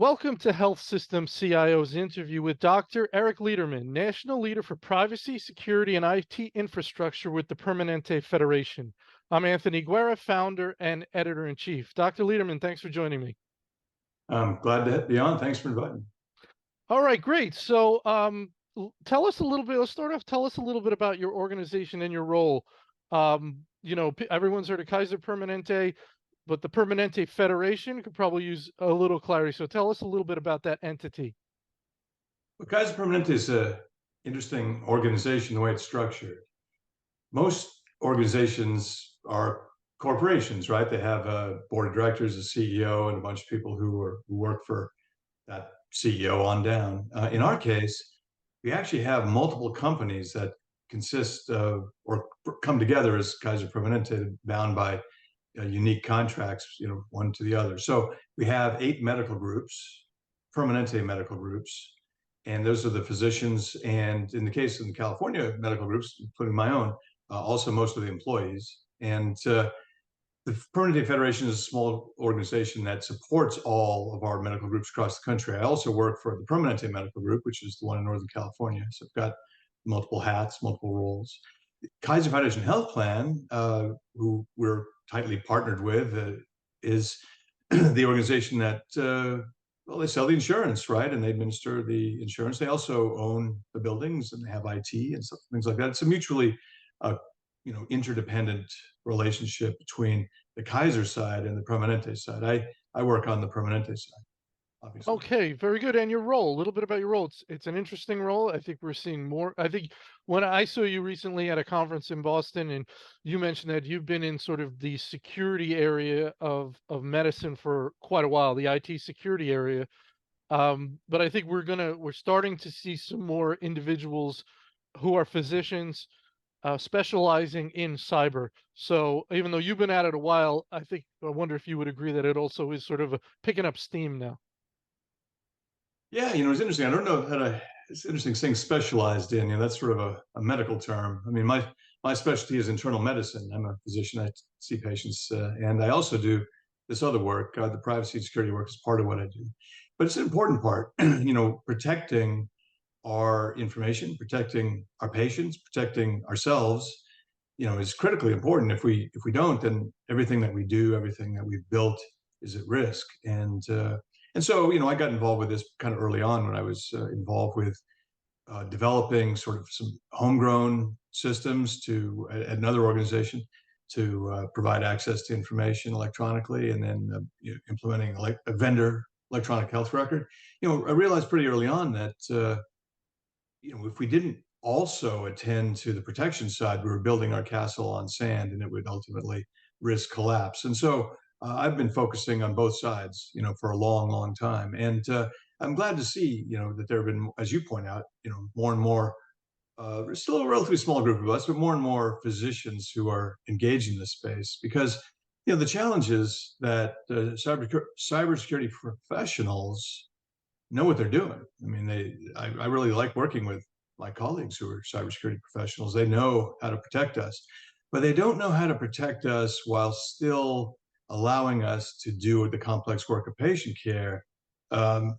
Welcome to Health System CIO's interview with Dr. Eric Liederman, National Leader for Privacy, Security, and IT Infrastructure with the Permanente Federation. I'm Anthony Guerra, Founder and Editor-in-Chief. Dr. Liederman, thanks for joining me. I'm glad to be on. Thanks for inviting me. All right, great. So tell us a little bit, let's start off, tell us a little bit about your organization and your role. Everyone's heard of Kaiser Permanente, but the Permanente Federation could probably use a little clarity. So tell us a little bit about that entity. Well, Kaiser Permanente is an interesting organization, the way it's structured. Most organizations are corporations, right? They have a board of directors, a CEO, and a bunch of people who work for that CEO on down. In our case, we actually have multiple companies that consist of or come together as Kaiser Permanente, bound by unique contracts, one to the other. So we have 8 medical groups, Permanente medical groups, and those are the physicians. And in the case of the California medical groups, including my own, also most of the employees. And the Permanente Federation is a small organization that supports all of our medical groups across the country. I also work for the Permanente Medical Group, which is the one in Northern California. So I've got multiple hats, multiple roles. Kaiser Foundation Health Plan, who we're tightly partnered with, is the organization that, well, they sell the insurance, right? And they administer the insurance. They also own the buildings and they have IT and stuff, things like that. It's a mutually, interdependent relationship between the Kaiser side and the Permanente side. I work on the Permanente side, obviously. Okay, very good. And your role, a little bit about your role. It's an interesting role. I think we're seeing more. I think when I saw you recently at a conference in Boston, and you mentioned that you've been in sort of the security area of medicine for quite a while, the IT security area. But I think we're starting to see some more individuals who are physicians specializing in cyber. So even though you've been at it a while, I wonder if you would agree that it also is sort of picking up steam now. Yeah, it's interesting. I don't know how to. It's interesting saying specialized in. That's sort of a medical term. I mean, my specialty is internal medicine. I'm a physician. I see patients, and I also do this other work. The privacy and security work is part of what I do, but it's an important part. Protecting our information, protecting our patients, protecting ourselves. Is critically important. If we don't, then everything that we do, everything that we've built, is at risk. And so, I got involved with this kind of early on when I was involved with developing sort of some homegrown systems at another organization to provide access to information electronically, and then implementing a vendor electronic health record. I realized pretty early on that if we didn't also attend to the protection side, we were building our castle on sand, and it would ultimately risk collapse. And so I've been focusing on both sides, for a long, long time. And I'm glad to see, that there have been, as you point out, more and more, still a relatively small group of us, but more and more physicians who are engaged in this space. Because, the challenge is that cybersecurity professionals know what they're doing. I mean, I really like working with my colleagues who are cybersecurity professionals. They know how to protect us, but they don't know how to protect us while still allowing us to do the complex work of patient care. Um,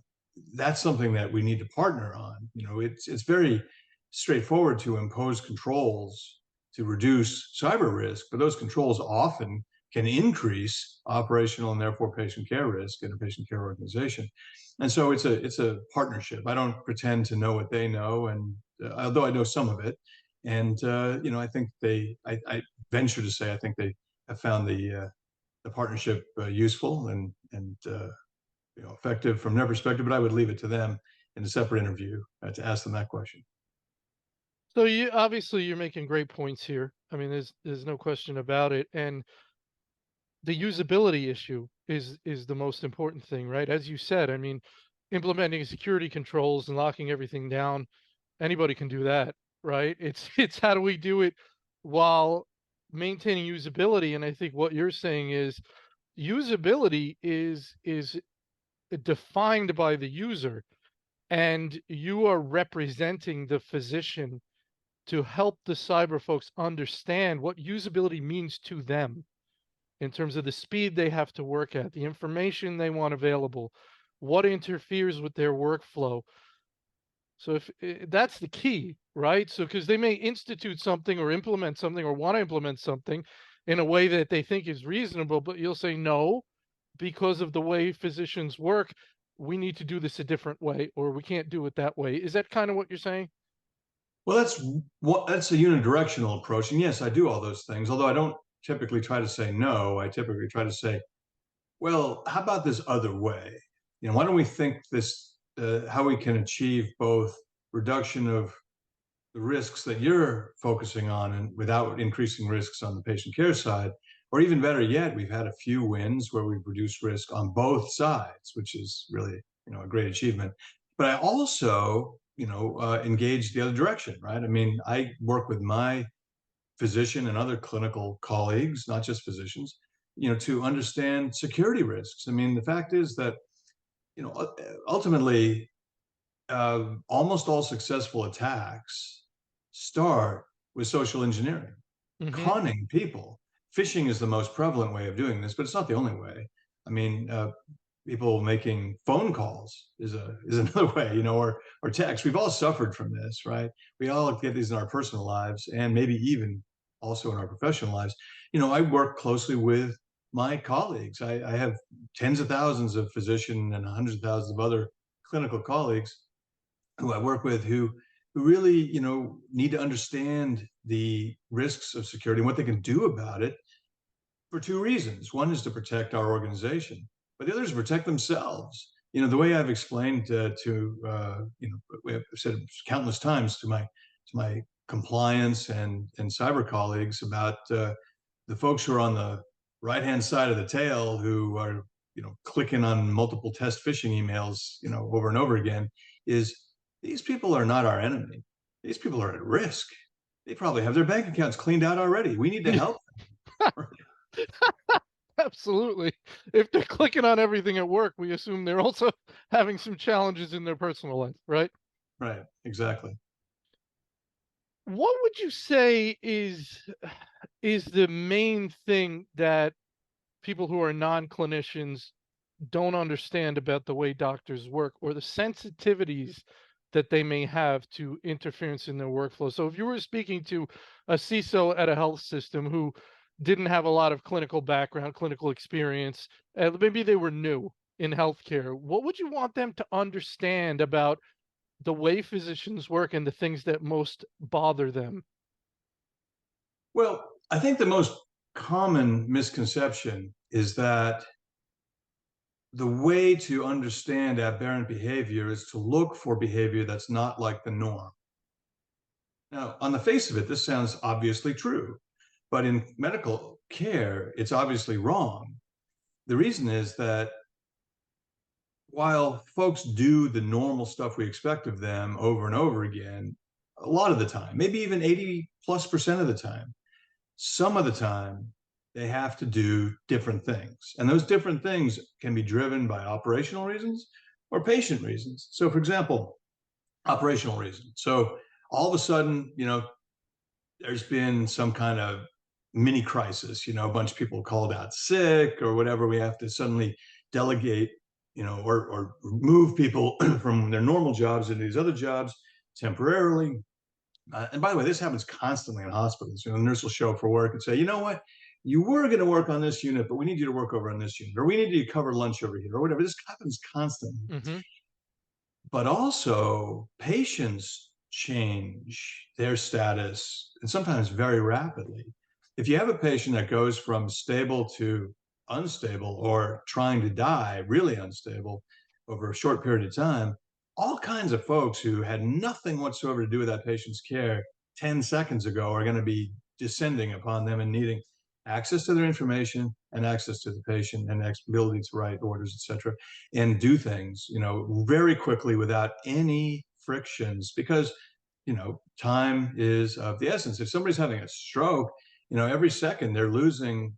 that's something that we need to partner on. It's very straightforward to impose controls to reduce cyber risk, but those controls often can increase operational and therefore patient care risk in a patient care organization. And so it's a partnership. I don't pretend to know what they know, and although I know some of it, and I think I venture to say I think they have found the partnership useful and effective from their perspective. But I would leave it to them in a separate interview to ask them that question. So you're making great points here. I mean, there's no question about it. And the usability issue is the most important thing, right? As you said, I mean, implementing security controls and locking everything down, anybody can do that, right? It's how do we do it while maintaining usability? And I think what you're saying is usability is defined by the user, and you are representing the physician to help the cyber folks understand what usability means to them in terms of the speed they have to work at, the information they want available, what interferes with their workflow. So if that's the key, right? So because they may institute something or implement something or want to implement something in a way that they think is reasonable, but you'll say no, because of the way physicians work, we need to do this a different way, or we can't do it that way. Is that kind of what you're saying? Well, that's a unidirectional approach. And yes, I do all those things, although I don't typically try to say no. I typically try to say, well, how about this other way? Why don't we think this, how we can achieve both reduction of the risks that you're focusing on and without increasing risks on the patient care side, or even better yet, we've had a few wins where we've reduced risk on both sides, which is really, a great achievement. But I also, engage the other direction, right? I mean, I work with my physician and other clinical colleagues, not just physicians, to understand security risks. I mean, the fact is that, ultimately, almost all successful attacks start with social engineering, Hmm. conning people. Phishing is the most prevalent way of doing this, but it's not the only way. I mean, people making phone calls is another way, or text. We've all suffered from this, right? We all get these in our personal lives and maybe even also in our professional lives. I work closely with my colleagues. I have tens of thousands of physician and hundreds of thousands of other clinical colleagues who I work with who really, need to understand the risks of security and what they can do about it for two reasons. One is to protect our organization, but the other is to protect themselves. The way I've explained I've said countless times to my compliance and cyber colleagues about the folks who are on the right hand side of the tail who are clicking on multiple test phishing emails over and over again is these people are not our enemy. These people are at risk. They probably have their bank accounts cleaned out already. We need to help them. Absolutely. If they're clicking on everything at work, we assume they're also having some challenges in their personal life, right? Right, exactly. What would you say is the main thing that people who are non-clinicians don't understand about the way doctors work, or the sensitivities that they may have to interference in their workflow? So if you were speaking to a CISO at a health system who didn't have a lot of clinical background, clinical experience, maybe they were new in healthcare, what would you want them to understand about the way physicians work and the things that most bother them? Well, I think the most common misconception is that the way to understand aberrant behavior is to look for behavior that's not like the norm. Now, on the face of it, this sounds obviously true, but in medical care, it's obviously wrong. The reason is that while folks do the normal stuff we expect of them over and over again, a lot of the time, maybe even 80+% of the time, some of the time, they have to do different things. And those different things can be driven by operational reasons or patient reasons. So, for example, operational reasons. So, all of a sudden, there's been some kind of mini crisis, a bunch of people called out sick or whatever. We have to suddenly delegate, or move people from their normal jobs into these other jobs temporarily. And by the way, this happens constantly in hospitals. The nurse will show up for work and say, you know what? You were going to work on this unit, but we need you to work over on this unit, or we need you to cover lunch over here, or whatever. This happens constantly. Hmm. But also, patients change their status, and sometimes very rapidly. If you have a patient that goes from stable to unstable or trying to die, really unstable, over a short period of time, all kinds of folks who had nothing whatsoever to do with that patient's care 10 seconds ago are going to be descending upon them and needing access to their information and access to the patient and ability to write orders, et cetera, and do things, very quickly without any frictions because, time is of the essence. If somebody's having a stroke, every second they're losing,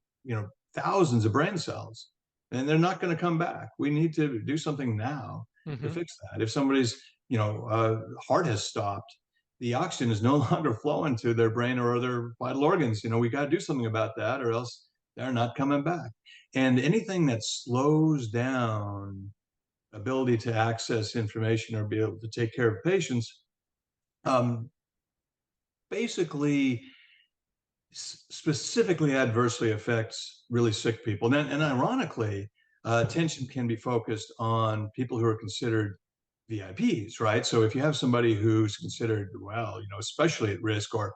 thousands of brain cells and they're not going to come back. We need to do something now to Hmm. fix that. If somebody's, heart has stopped, the oxygen is no longer flowing to their brain or other vital organs. We got to do something about that or else they're not coming back. And anything that slows down ability to access information or be able to take care of patients, um, basically specifically adversely affects really sick people. And ironically, attention can be focused on people who are considered VIPs, right? So if you have somebody who's considered, well, especially at risk, or,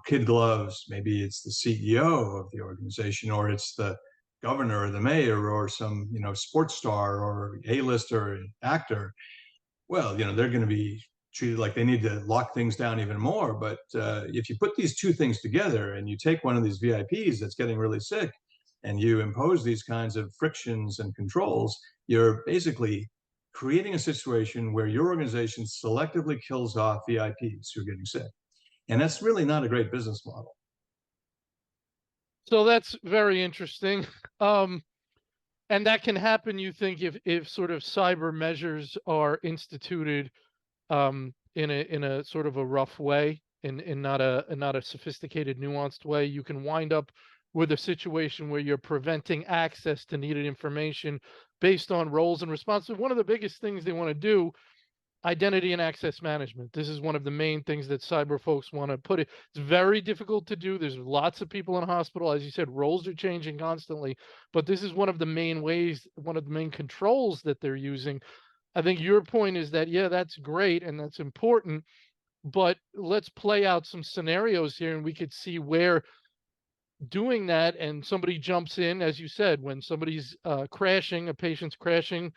kid gloves, maybe it's the CEO of the organization, or it's the governor or the mayor or some, sports star or A-lister actor, well, they're going to be treated like they need to lock things down even more. But if you put these two things together and you take one of these VIPs that's getting really sick and you impose these kinds of frictions and controls, you're basically creating a situation where your organization selectively kills off VIPs who are getting sick. And that's really not a great business model. So that's very interesting. Um, and that can happen, you think, if sort of cyber measures are instituted in a sort of a rough way, in not a sophisticated, nuanced way, you can wind up with a situation where you're preventing access to needed information based on roles and responsibilities. One of the biggest things they want to do, identity and access management. This is one of the main things that cyber folks want to put it. It's very difficult to do. There's lots of people in hospital. As you said, roles are changing constantly, but this is one of the main ways, one of the main controls that they're using. I think your point is that, yeah, that's great and that's important, but let's play out some scenarios here and we could see where doing that and somebody jumps in, as you said, when somebody's crashing, a patient's crashing,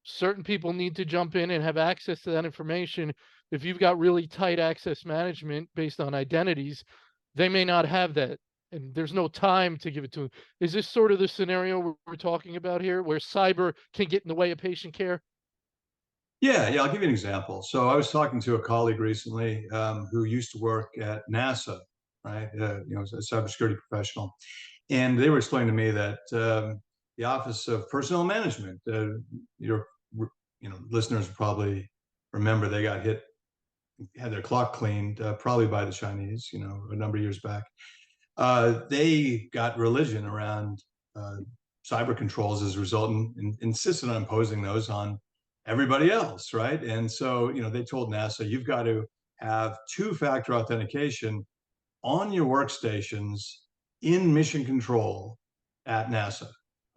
certain people need to jump in and have access to that information. If you've got really tight access management based on identities, they may not have that. And there's no time to give it to them. Is this sort of the scenario we're talking about here, where cyber can get in the way of patient care? Yeah, I'll give you an example. So I was talking to a colleague recently who used to work at NASA, right? As a cybersecurity professional, and they were explaining to me that the Office of Personnel Management, your listeners probably remember they got hit, had their clock cleaned, probably by the Chinese, a number of years back. They got religion around uh, cyber controls as a result, and insisted on imposing those on everybody else, right? And so, they told NASA, you've got to have two-factor authentication on your workstations in mission control at NASA.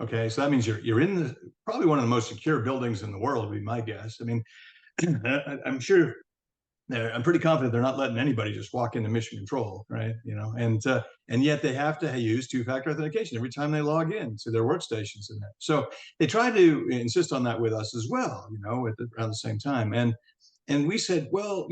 Okay, so that means you're in probably one of the most secure buildings in the world, would be my guess. I mean, I'm sure I'm pretty confident they're not letting anybody just walk into mission control, right? And yet they have to use two-factor authentication every time they log in to their workstations in there. So they try to insist on that with us as well, around the same time. And we said, well,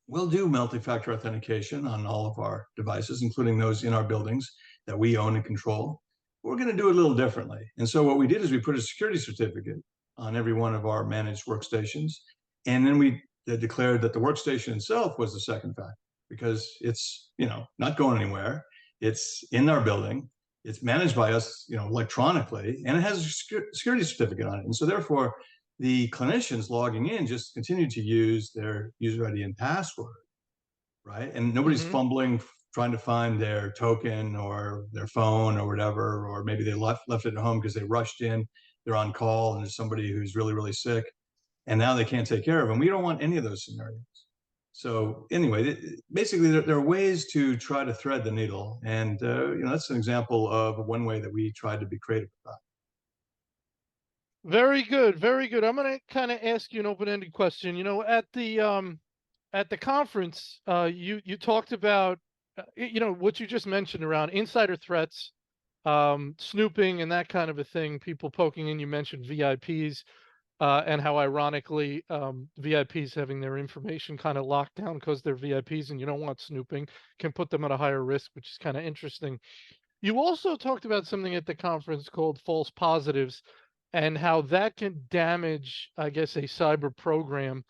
we'll do multi-factor authentication on all of our devices, including those in our buildings that we own and control. We're going to do it a little differently. And so what we did is we put a security certificate on every one of our managed workstations. And then we declared that the workstation itself was the second factor because it's, not going anywhere. It's in our building. It's managed by us, electronically, and it has a security certificate on it. And so therefore, the clinicians logging in just continue to use their user ID and password, right? And nobody's Hmm. fumbling trying to find their token or their phone or whatever, or maybe they left it at home because they rushed in, they're on call and there's somebody who's really, really sick and now they can't take care of them. We don't want any of those scenarios. So anyway, basically there are ways to try to thread the needle. And, that's an example of one way that we tried to be creative about. Very good, very good. I'm going to kind of ask you an open-ended question. At the conference, you talked about what you just mentioned around insider threats, snooping, and that kind of a thing. People poking in. You mentioned VIPs, and how ironically VIPs having their information kind of locked down because they're VIPs, and you don't want snooping, can put them at a higher risk, which is kind of interesting. You also talked about something at the conference called false positives and how that can damage, I guess, a cyber program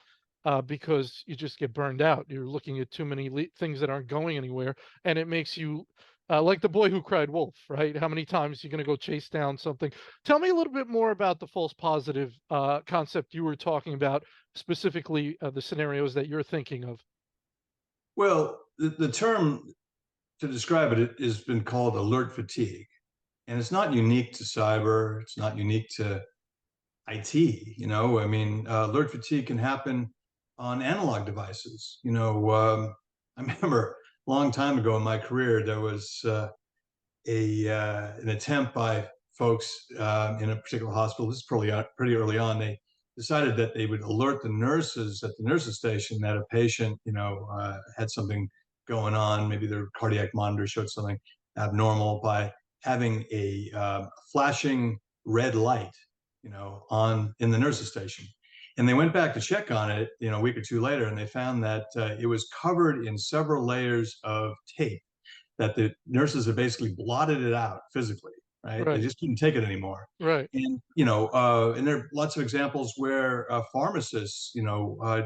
because you just get burned out. You're looking at too many things that aren't going anywhere, and it makes you like the boy who cried wolf, right? How many times you're going to go chase down something? Tell me a little bit more about the false positive concept you were talking about, specifically the scenarios that you're thinking of. Well, the term to describe it has been called alert fatigue. And it's not unique to cyber. It's not unique to IT. I mean, alert fatigue can happen on analog devices. I remember a long time ago in my career, there was an attempt by folks in a particular hospital. This is pretty early on. They decided that they would alert the nurses at the nurses station that a patient, had something going on. Maybe their cardiac monitor showed something abnormal by having a flashing red light, on in the nurses station. And they went back to check on it, a week or two later, and they found that it was covered in several layers of tape, that the nurses have basically blotted it out physically, right? They Right. just couldn't take it anymore. Right. And there are lots of examples where pharmacists,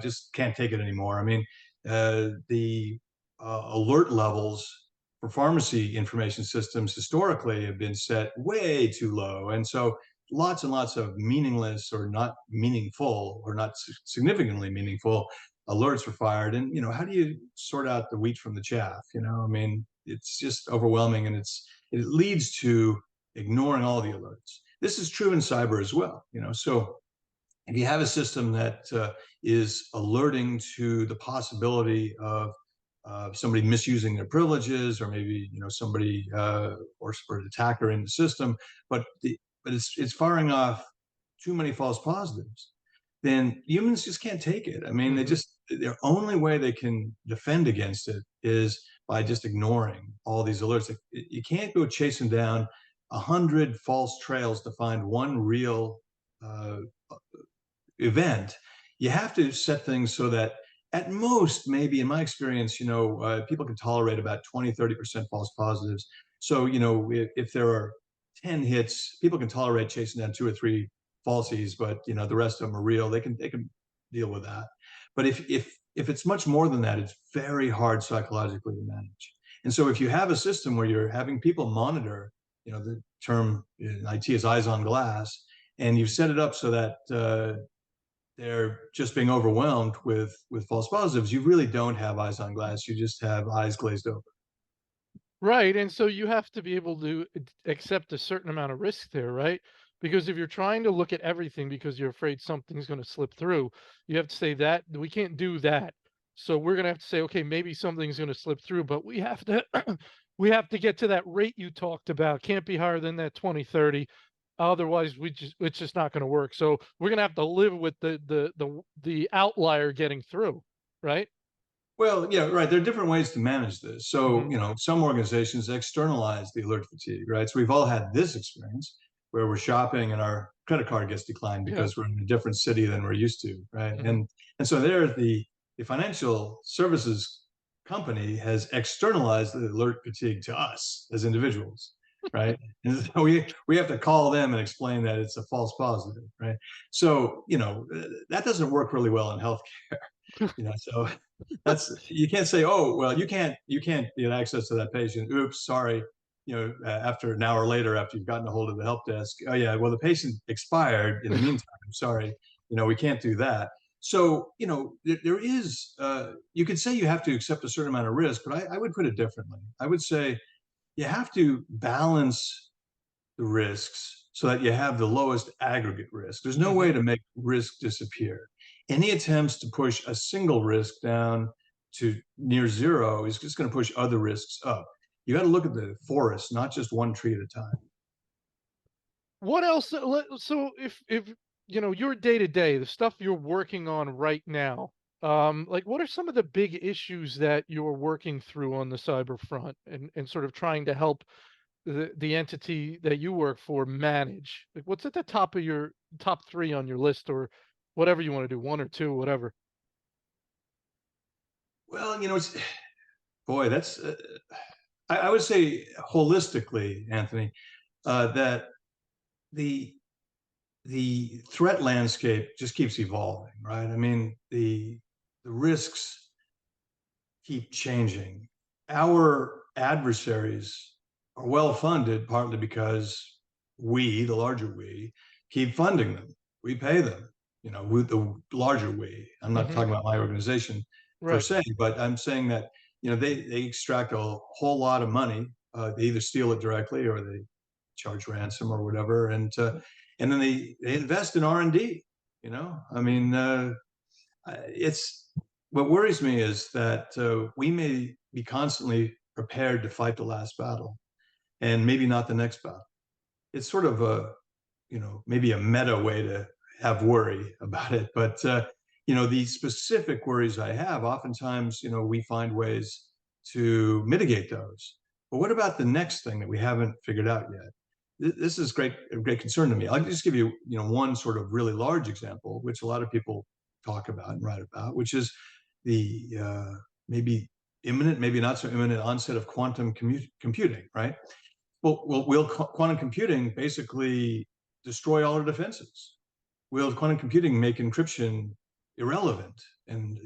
just can't take it anymore. I mean, the alert levels for pharmacy information systems historically have been set way too low, and so lots and lots of meaningless or not meaningful or not significantly meaningful alerts were fired. And how do you sort out the wheat from the chaff? I mean, it's just overwhelming, and it leads to ignoring all the alerts. This is true in cyber as well. So if you have a system that is alerting to the possibility of somebody misusing their privileges, or maybe somebody or an attacker in the system, but it's firing off too many false positives, then humans just can't take it. I mean, Hmm. their only way they can defend against it is by just ignoring all these alerts. Like, you can't go chasing down 100 false trails to find one real uh, event. You have to set things so that at most, maybe in my experience, people can tolerate about 20, 30% false positives. So, if there are 10 hits, people can tolerate chasing down two or three falsies, but the rest of them are real. They can deal with that. But if it's much more than that, it's very hard psychologically to manage. And so if you have a system where you're having people monitor, the term in IT is eyes on glass, and you've set it up so that they're just being overwhelmed with false positives, you really don't have eyes on glass. You just have eyes glazed over. Right, and so you have to be able to accept a certain amount of risk there, right? Because if you're trying to look at everything because you're afraid something's going to slip through, you have to say that we can't do that. So we're going to have to say, okay, maybe something's going to slip through, but we have to we have to get to that rate you talked about. Can't be higher than that 20, 30. Otherwise, it's just not going to work. So we're going to have to live with the outlier getting through, right? Well, yeah, right. There are different ways to manage this. So, Hmm. some organizations externalize the alert fatigue, right? So we've all had this experience where we're shopping and our credit card gets declined Yeah. because we're in a different city than we're used to, right? Hmm. And so there, the financial services company has externalized the alert fatigue to us as individuals, right? And so we have to call them and explain that it's a false positive, right? So, that doesn't work really well in healthcare. So that's, you can't say, oh well, you can't get access to that patient, oops, sorry. After an hour later, after you've gotten a hold of the help desk, oh yeah, well, the patient expired in the meantime, sorry. We can't do that. So there is, you could say you have to accept a certain amount of risk, but I would put it differently. I would say you have to balance the risks so that you have the lowest aggregate risk. There's no way Hmm. to make risk disappear. Any attempts to push a single risk down to near zero is just going to push other risks up. You got to look at the forest, not just one tree at a time. What else? So if your day to day, the stuff you're working on right now, like what are some of the big issues that you're working through on the cyber front, and sort of trying to help the entity that you work for manage? Like what's at the top of your top three on your list, or whatever you want to do, one or two, whatever. Well, it's, boy, that's, I would say holistically, Anthony, that the the threat landscape just keeps evolving, right? I mean, the risks keep changing. Our adversaries are well funded partly because we, the larger we, keep funding them. We pay them, with the larger we. I'm not Hmm. talking about my organization per Right. se, but I'm saying that, they extract a whole lot of money. They either steal it directly or they charge ransom or whatever, and then they invest in R&D. I mean, it's what worries me is that we may be constantly prepared to fight the last battle, and maybe not the next battle. It's sort of a maybe a meta way to have worry about it, but the specific worries I have, oftentimes we find ways to mitigate those. But what about the next thing that we haven't figured out yet? This is a great concern to me. I'll just give you one sort of really large example, which a lot of people talk about and write about, which is the maybe imminent, maybe not so imminent onset of quantum computing, right? Well, will quantum computing basically destroy all our defenses? Will quantum computing make encryption irrelevant? And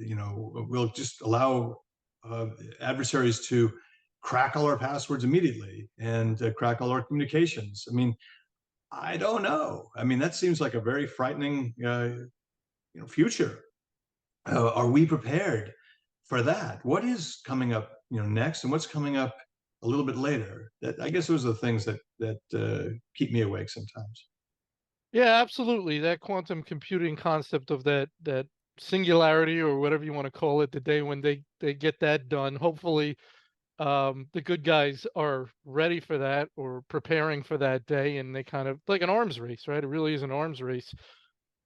will just allow adversaries to crack all our passwords immediately and crack all our communications? I mean, I don't know. I mean, that seems like a very frightening future. Are we prepared for that? What is coming up next, and what's coming up a little bit later? That, I guess, those are the things that keep me awake sometimes. Yeah, absolutely. That quantum computing concept of that singularity, or whatever you want to call it, the day when they get that done. Hopefully, the good guys are ready for that, or preparing for that day, and they kind of like an arms race, right? It really is an arms race,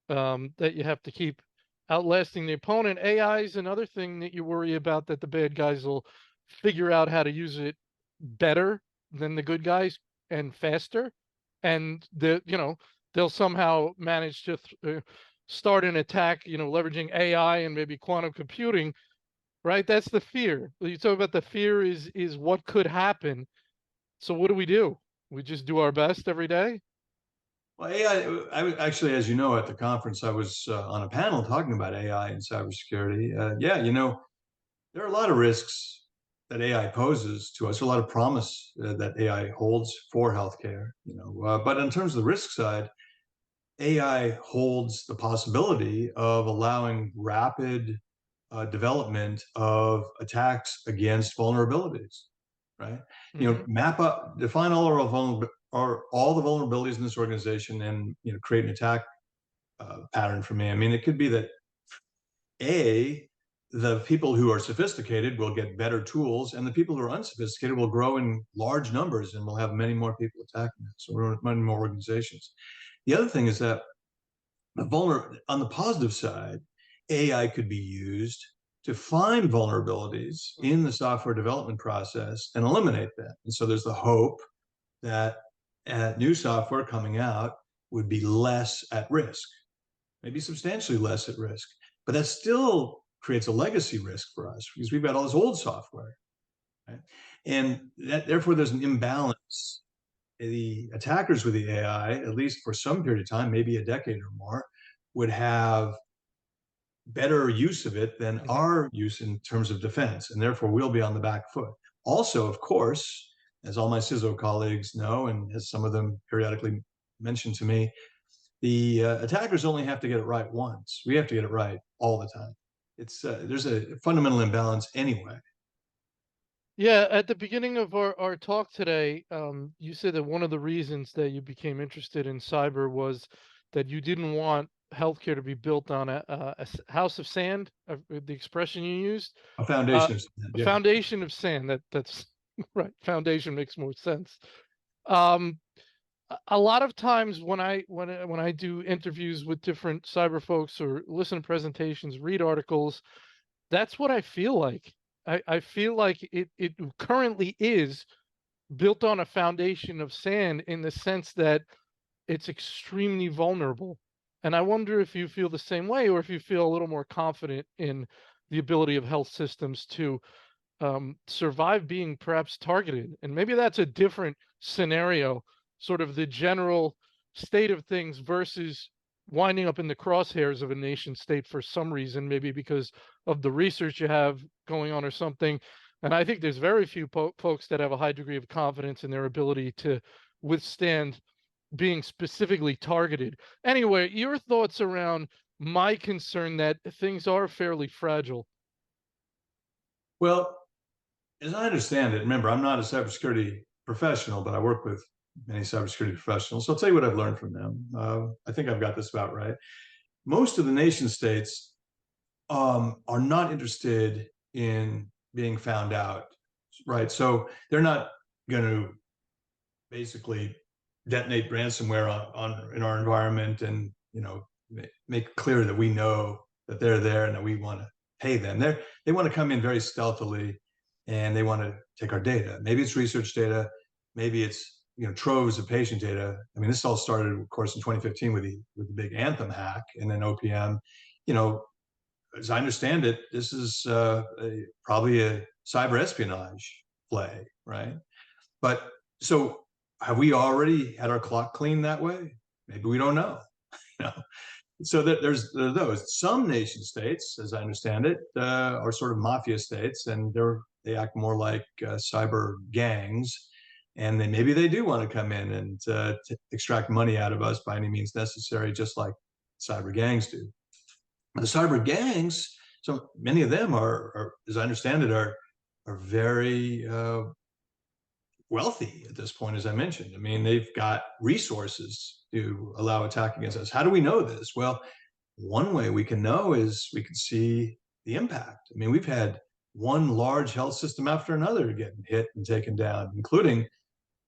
that you have to keep outlasting the opponent. AI is another thing that you worry about, that the bad guys will figure out how to use it better than the good guys and faster, and they'll somehow manage to start an attack, leveraging AI and maybe quantum computing, right? That's the fear. You talk about the fear is what could happen. So what do? We just do our best every day. Well, actually, as you know, at the conference, I was on a panel talking about AI and cybersecurity. Yeah, there are a lot of risks that AI poses to us, a lot of promise that AI holds for healthcare. But in terms of the risk side, AI holds the possibility of allowing rapid development of attacks against vulnerabilities, right? Hmm. Map up, define all all the vulnerabilities in this organization, and create an attack pattern for me. I mean, it could be that the people who are sophisticated will get better tools, and the people who are unsophisticated will grow in large numbers, and we'll have many more people attacking us, so many more organizations. The other thing is that on the positive side, AI could be used to find vulnerabilities in the software development process and eliminate them. And so there's the hope that new software coming out would be less at risk, maybe substantially less at risk. But that still creates a legacy risk for us, because we've got all this old software, right? And therefore, there's an imbalance. The attackers with the AI, at least for some period of time, maybe a decade or more, would have better use of it than Hmm. our use in terms of defense, and therefore we'll be on the back foot. Also, of course, as all my CISO colleagues know, and as some of them periodically mention to me, the attackers only have to get it right once. We have to get it right all the time. It's there's a fundamental imbalance anyway. Yeah, at the beginning of our talk today, you said that one of the reasons that you became interested in cyber was that you didn't want healthcare to be built on a house of sand, the expression you used, A uh, foundation of a yeah. foundation of sand. That's right. Foundation makes more sense. Um, a lot of times when I do interviews with different cyber folks, or listen to presentations, read articles, that's what I feel like. I feel like it currently is built on a foundation of sand, in the sense that it's extremely vulnerable. And I wonder if you feel the same way, or if you feel a little more confident in the ability of health systems to survive being perhaps targeted. And maybe that's a different scenario, sort of the general state of things versus winding up in the crosshairs of a nation state for some reason, maybe because of the research you have going on or something. And I think there's very few folks that have a high degree of confidence in their ability to withstand being specifically targeted. Anyway, your thoughts around my concern that things are fairly fragile. Well, as I understand it, remember, I'm not a cybersecurity professional, but I work with many cybersecurity professionals. So I'll tell you what I've learned from them. I think I've got this about right. Most of the nation states are not interested in being found out, right? So they're not going to basically detonate ransomware in our environment and make clear that we know that they're there and that we want to pay them. They want to come in very stealthily, and they want to take our data. Maybe it's research data, maybe it's troves of patient data. I mean, this all started, of course, in 2015 with the big Anthem hack, and then OPM. You know, as I understand it, this is probably a cyber espionage play, right? But so have we already had our clock cleaned that way? Maybe we don't know. You know? So that there are those. Some nation states, as I understand it, are sort of mafia states, and they act more like cyber gangs, and maybe they do want to come in and extract money out of us by any means necessary, just like cyber gangs do. The cyber gangs, so many of them are as I understand it, are very wealthy at this point, as I mentioned. I mean, they've got resources to allow attack against us. How do we know this? Well, one way we can know is we can see the impact. I mean, we've had one large health system after another getting hit and taken down, including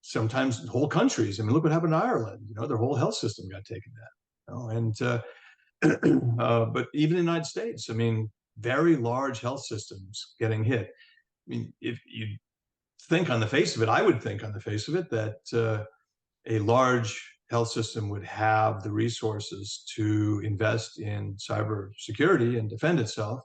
sometimes whole countries. I mean, look what happened to Ireland. Their whole health system got taken down. But even in the United States, I mean, very large health systems getting hit. I mean, if you think on the face of it, I would think on the face of it that a large health system would have the resources to invest in cybersecurity and defend itself.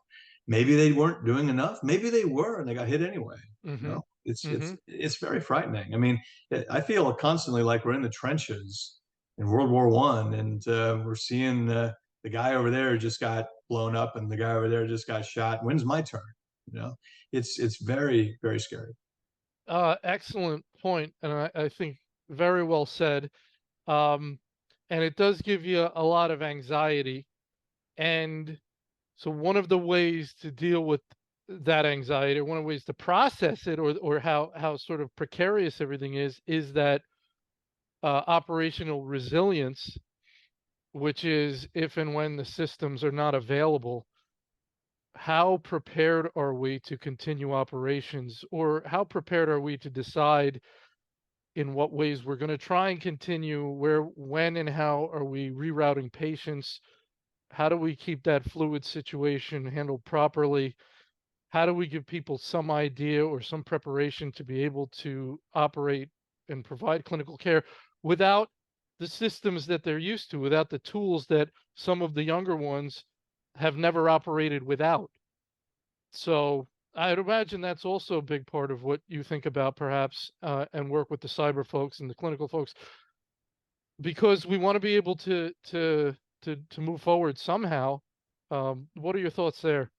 Maybe they weren't doing enough. Maybe they were, and they got hit anyway. Mm-hmm. Mm-hmm. It's very frightening. I mean, I feel constantly like we're in the trenches in World War I, and we're seeing the guy over there just got blown up, and the guy over there just got shot. When's my turn? It's very, very scary. Excellent point, and I think very well said. Um, and it does give you a lot of anxiety. And so one of the ways to deal with that anxiety, or one of the ways to process it, or how sort of precarious everything is that operational resilience, which is if and when the systems are not available, how prepared are we to continue operations, or how prepared are we to decide in what ways we're going to try and continue, where, when, and how are we rerouting patients? How do we keep that fluid situation handled properly? How do we give people some idea or some preparation to be able to operate and provide clinical care without the systems that they're used to, without the tools that some of the younger ones have never operated without? So I'd imagine that's also a big part of what you think about, perhaps, and work with the cyber folks and the clinical folks, because we want to be able to move forward somehow. What are your thoughts there?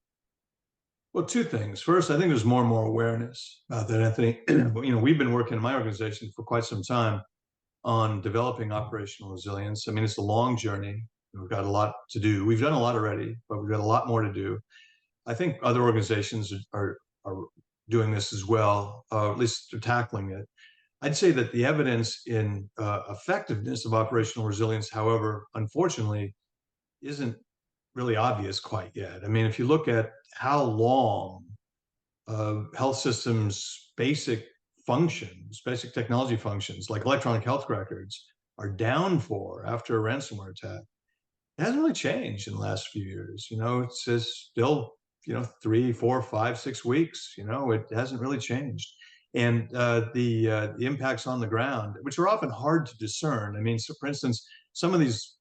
Well, two things. First, I think there's more and more awareness about that, Anthony. We've been working in my organization for quite some time on developing operational resilience. I mean, it's a long journey. We've got a lot to do. We've done a lot already, but we've got a lot more to do. I think other organizations are doing this as well, at least they're tackling it. I'd say that the evidence in effectiveness of operational resilience, however, unfortunately, isn't really obvious quite yet. I mean, if you look at how long health systems' basic functions, basic technology functions like electronic health records are down for after a ransomware attack, it hasn't really changed in the last few years. It's still 3, 4, 5, 6 weeks. It hasn't really changed. And the impacts on the ground, which are often hard to discern. I mean, so for instance, some of these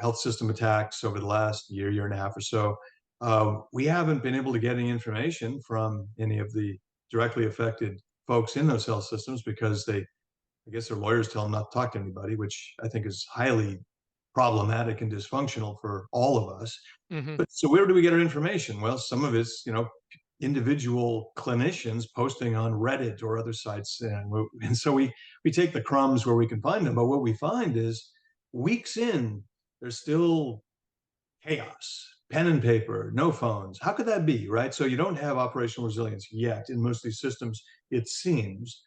health system attacks over the last year and a half or so, we haven't been able to get any information from any of the directly affected folks in those health systems because I guess their lawyers tell them not to talk to anybody, which I think is highly problematic and dysfunctional for all of us. Hmm. But so where do we get our information? Well, some of it's, individual clinicians posting on Reddit or other sites. And so we take the crumbs where we can find them. But what we find is weeks in, there's still chaos, pen and paper, no phones. How could that be, right? So you don't have operational resilience yet in most of these systems, it seems.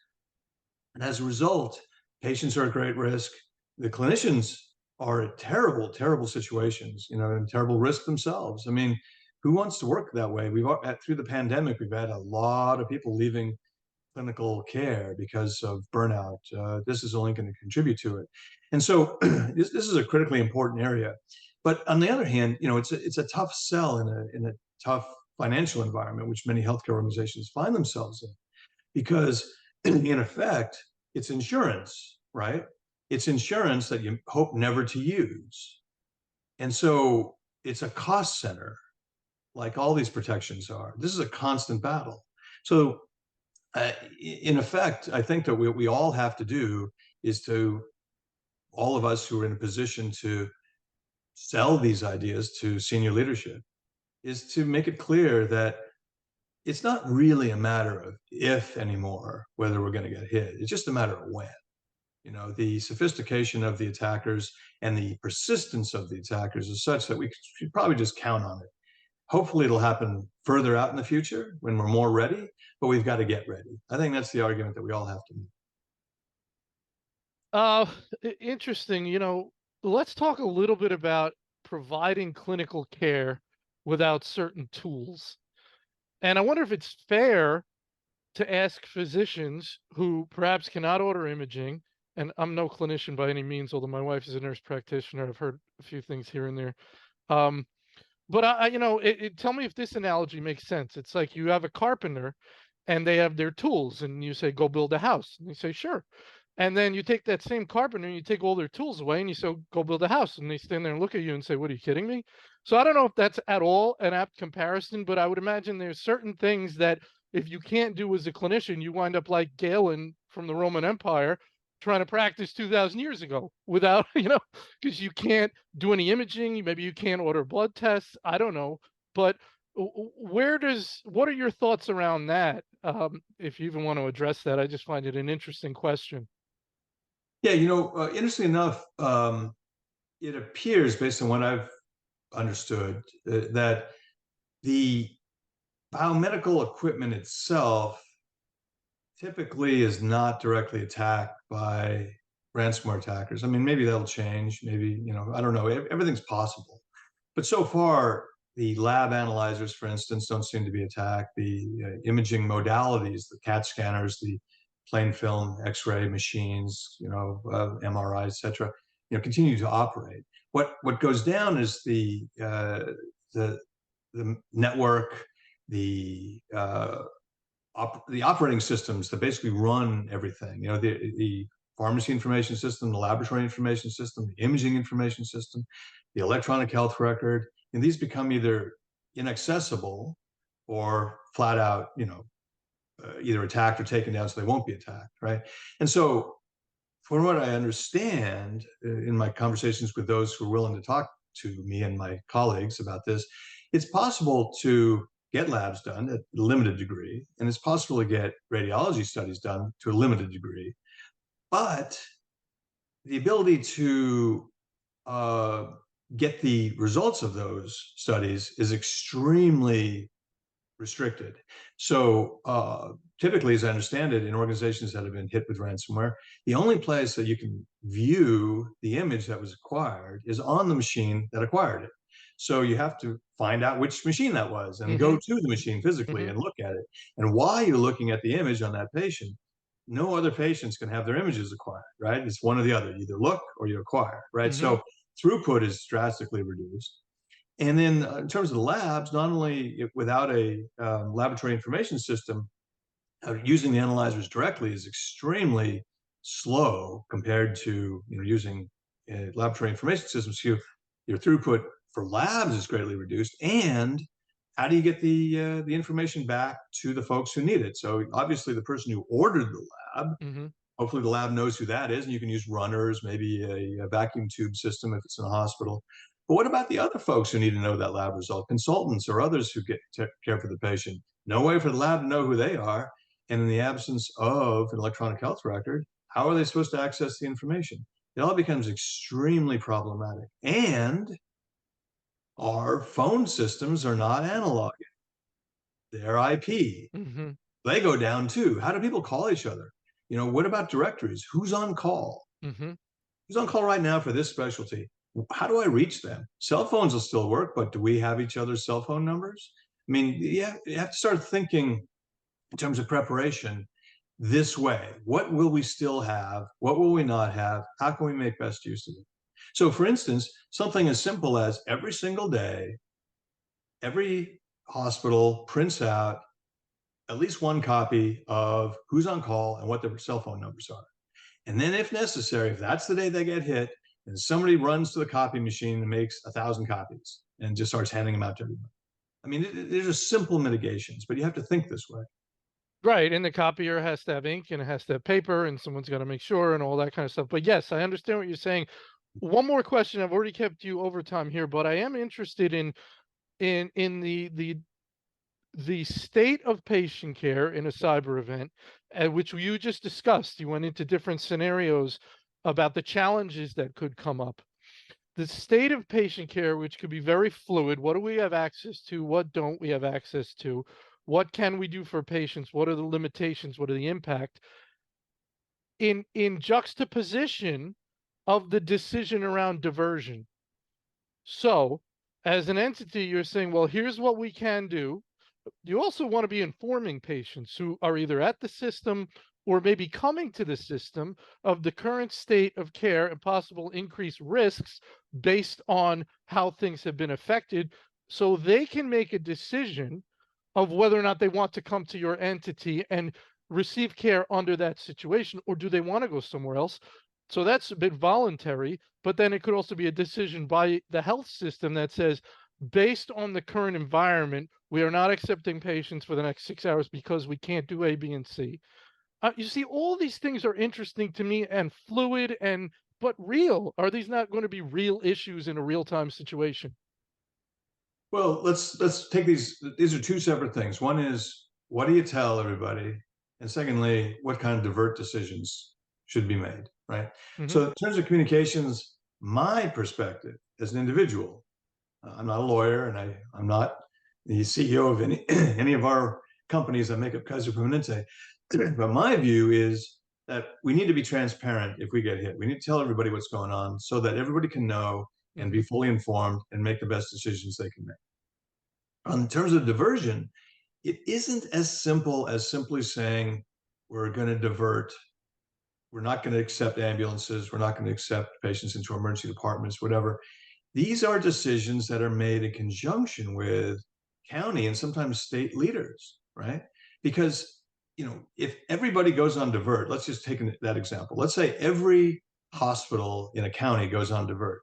And as a result, Patients are at great risk. The clinicians are at terrible, terrible situations, and terrible risk themselves. I mean, who wants to work that way? Through the pandemic, we've had a lot of people leaving clinical care because of burnout. This is only going to contribute to it. And so this is a critically important area. But on the other hand, it's a tough sell in a tough financial environment, which many healthcare organizations find themselves in, because in effect, it's insurance, right? It's insurance that you hope never to use. And so it's a cost center, like all these protections are. This is a constant battle. So in effect, I think that what we all have to do is all of us who are in a position to sell these ideas to senior leadership, is to make it clear that it's not really a matter of if anymore, whether we're going to get hit. It's just a matter of when. The sophistication of the attackers and the persistence of the attackers is such that we should probably just count on it. Hopefully it'll happen further out in the future when we're more ready, but we've got to get ready. I think that's the argument that we all have to make. Uh, Interesting. Let's talk a little bit about providing clinical care without certain tools. And I wonder if it's fair to ask physicians who perhaps cannot order imaging. And I'm no clinician by any means, although my wife is a nurse practitioner. I've heard a few things here and there. Um, but tell me if this analogy makes sense. It's like you have a carpenter and they have their tools, and you say, go build a house. And they say, sure. And then you take that same carpenter and you take all their tools away and you say, go build a house. And they stand there and look at you and say, what, are you kidding me? So I don't know if that's at all an apt comparison, but I would imagine there's certain things that if you can't do as a clinician, you wind up like Galen from the Roman Empire trying to practice 2000 years ago without, because you can't do any imaging. Maybe you can't order blood tests. I don't know. But what are your thoughts around that? If you even want to address that, I just find it an interesting question. Yeah, interestingly enough, it appears, based on what I've understood, that the biomedical equipment itself typically is not directly attacked by ransomware attackers. I mean, maybe that'll change. Maybe, I don't know. Everything's possible. But so far, the lab analyzers, for instance, don't seem to be attacked. The imaging modalities, the CAT scanners, the plain film X-ray machines, MRI, et cetera, continue to operate. What goes down is the network, the operating systems that basically run everything. The pharmacy information system, the laboratory information system, the imaging information system, the electronic health record, and these become either inaccessible or flat out, either attacked or taken down, so they won't be attacked, right? And so, from what I understand in my conversations with those who are willing to talk to me and my colleagues about this, it's possible to get labs done at a limited degree, and it's possible to get radiology studies done to a limited degree. But the ability to get the results of those studies is extremely restricted. So typically, as I understand it, in organizations that have been hit with ransomware, the only place that you can view the image that was acquired is on the machine that acquired it. So you have to find out which machine that was and go Hmm. to the machine physically Hmm. and look at it. And while you're looking at the image on that patient, no other patients can have their images acquired, right? It's one or the other. You either look or you acquire, right? Hmm. So throughput is drastically reduced. And then in terms of the labs, not only without a laboratory information system, using the analyzers directly is extremely slow compared to using laboratory information systems. Your throughput for labs is greatly reduced. And how do you get the information back to the folks who need it? So obviously, the person who ordered the lab, Hmm. hopefully the lab knows who that is, and you can use runners, maybe a vacuum tube system if it's in a hospital. But what about the other folks who need to know that lab result? Consultants or others who care for the patient. No way for the lab to know who they are. And in the absence of an electronic health record, how are they supposed to access the information? It all becomes extremely problematic. And our phone systems are not analog. They're IP. Hmm. They go down too. How do people call each other? What about directories? Who's on call? Hmm. Who's on call right now for this specialty? How do I reach them? Cell phones will still work, but do we have each other's cell phone numbers? I mean, you have to start thinking in terms of preparation this way. What will we still have? What will we not have? How can we make best use of it? So, for instance, something as simple as every single day, every hospital prints out at least one copy of who's on call and what their cell phone numbers are. And then, if necessary, if that's the day they get hit, then somebody runs to the copy machine and makes 1,000 copies and just starts handing them out to everybody. I mean, these are simple mitigations, but you have to think this way. Right, and the copier has to have ink and it has to have paper, and someone's got to make sure and all that kind of stuff. But yes, I understand what you're saying. One more question. I've already kept you over time here, but I am interested in the state of patient care in a cyber event, which you just discussed. You went into different scenarios about the challenges that could come up. The state of patient care, which could be very fluid. What do we have access to? What don't we have access to? What can we do for patients? What are the limitations? What are the impact? In juxtaposition of the decision around diversion. So, as an entity, you're saying, well, here's what we can do. You also want to be informing patients who are either at the system or maybe coming to the system of the current state of care and possible increased risks based on how things have been affected, so they can make a decision of whether or not they want to come to your entity and receive care under that situation, or do they want to go somewhere else. So that's a bit voluntary, but then it could also be a decision by the health system that says, based on the current environment, we are not accepting patients for the next 6 hours because we can't do A, B, and C. You see, all these things are interesting to me and fluid and but real. Are these not going to be real issues in a real time situation? Well, let's take these. These are two separate things. One is what do you tell everybody, and secondly, what kind of divert decisions should be made, right? Hmm. So, in terms of communications, my perspective as an individual, I'm not a lawyer, and I'm not the CEO of any any of our companies that make up Kaiser Permanente. But my view is that we need to be transparent if we get hit. We need to tell everybody what's going on so that everybody can know and be Hmm. fully informed and make the best decisions they can make. In terms of diversion, it isn't as simple as simply saying we're going to divert, we're not going to accept ambulances, we're not going to accept patients into emergency departments, whatever. These are decisions that are made in conjunction with county and sometimes state leaders, right? Because if everybody goes on divert, let's just take that example. Let's say every hospital in a county goes on divert.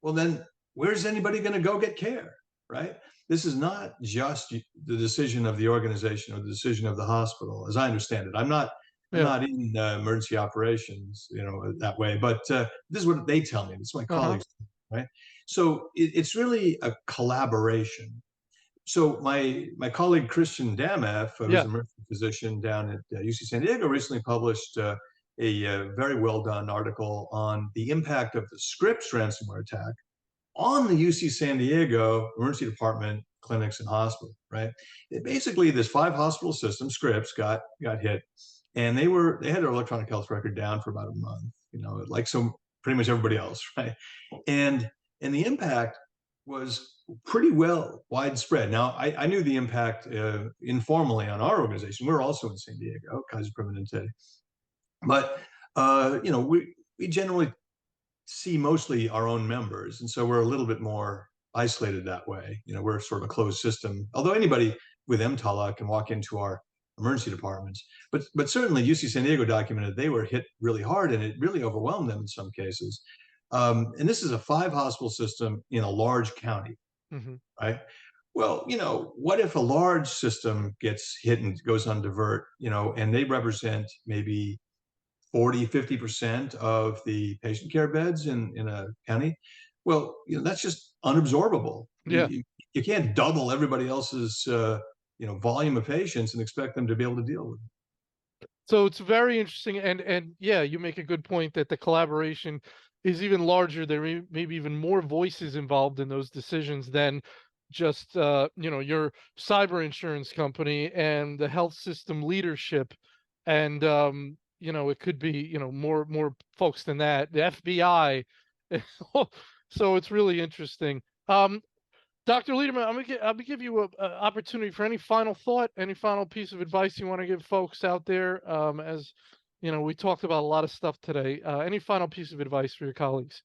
Well, then where's anybody going to go get care, right? This is not just the decision of the organization or the decision of the hospital, as I understand it. I'm Yeah. not in emergency operations, that way. But this is what they tell me. This is my Uh-huh. colleagues, right? So it's really a collaboration. So my colleague Christian Dameff, who's Yeah. an emergency physician down at UC San Diego, recently published a very well done article on the impact of the Scripps ransomware attack on the UC San Diego emergency department, clinics, and hospitals. Right? Basically, this 5 hospital system, Scripps, got hit, and they had their electronic health record down for about a month. Like pretty much everybody else, right? And the impact was pretty well widespread. Now, I knew the impact informally on our organization. We're also in San Diego, Kaiser Permanente, but we generally see mostly our own members, and so we're a little bit more isolated that way. We're sort of a closed system. Although anybody with MTALA can walk into our emergency departments, but certainly UC San Diego documented they were hit really hard, and it really overwhelmed them in some cases. And this is a 5 hospital system in a large county, Hmm. right? Well, what if a large system gets hit and goes on divert, and they represent maybe 40, 50% of the patient care beds in a county? Well, that's just unabsorbable. Yeah. You can't double everybody else's, volume of patients and expect them to be able to deal with it. So it's very interesting, and yeah, you make a good point that the collaboration is even larger. There may be even more voices involved in those decisions than just your cyber insurance company and the health system leadership and it could be, more folks than that, the FBI. So it's really interesting. Dr. Liederman, I'm gonna give you a opportunity for any final thought, any final piece of advice you want to give folks out there. As we talked about a lot of stuff today. Any final piece of advice for your colleagues?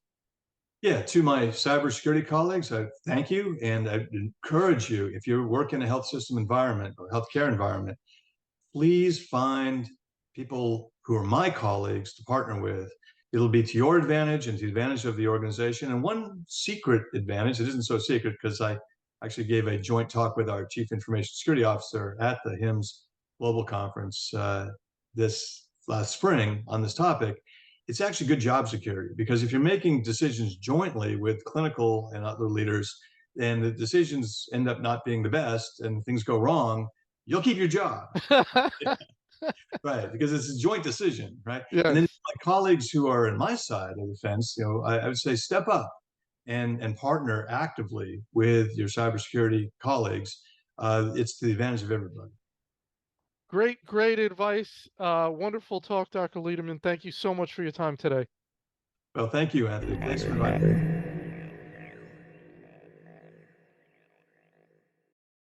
Yeah, to my cybersecurity colleagues, I thank you, and I encourage you, if you work in a health system environment or healthcare environment, please find people who are my colleagues to partner with. It'll be to your advantage and to the advantage of the organization. And one secret advantage, it isn't so secret because I actually gave a joint talk with our Chief Information Security Officer at the HIMSS Global Conference this last spring on this topic. It's actually good job security, because if you're making decisions jointly with clinical and other leaders and the decisions end up not being the best and things go wrong, you'll keep your job. Right, because it's a joint decision, right? And then Yes. my colleagues who are in my side of the fence, I would say step up and partner actively with your cybersecurity colleagues. It's to the advantage of everybody. Great, great advice. Wonderful talk, Dr. Liederman. Thank you so much for your time today. Well, thank you, Anthony. Thanks for inviting me.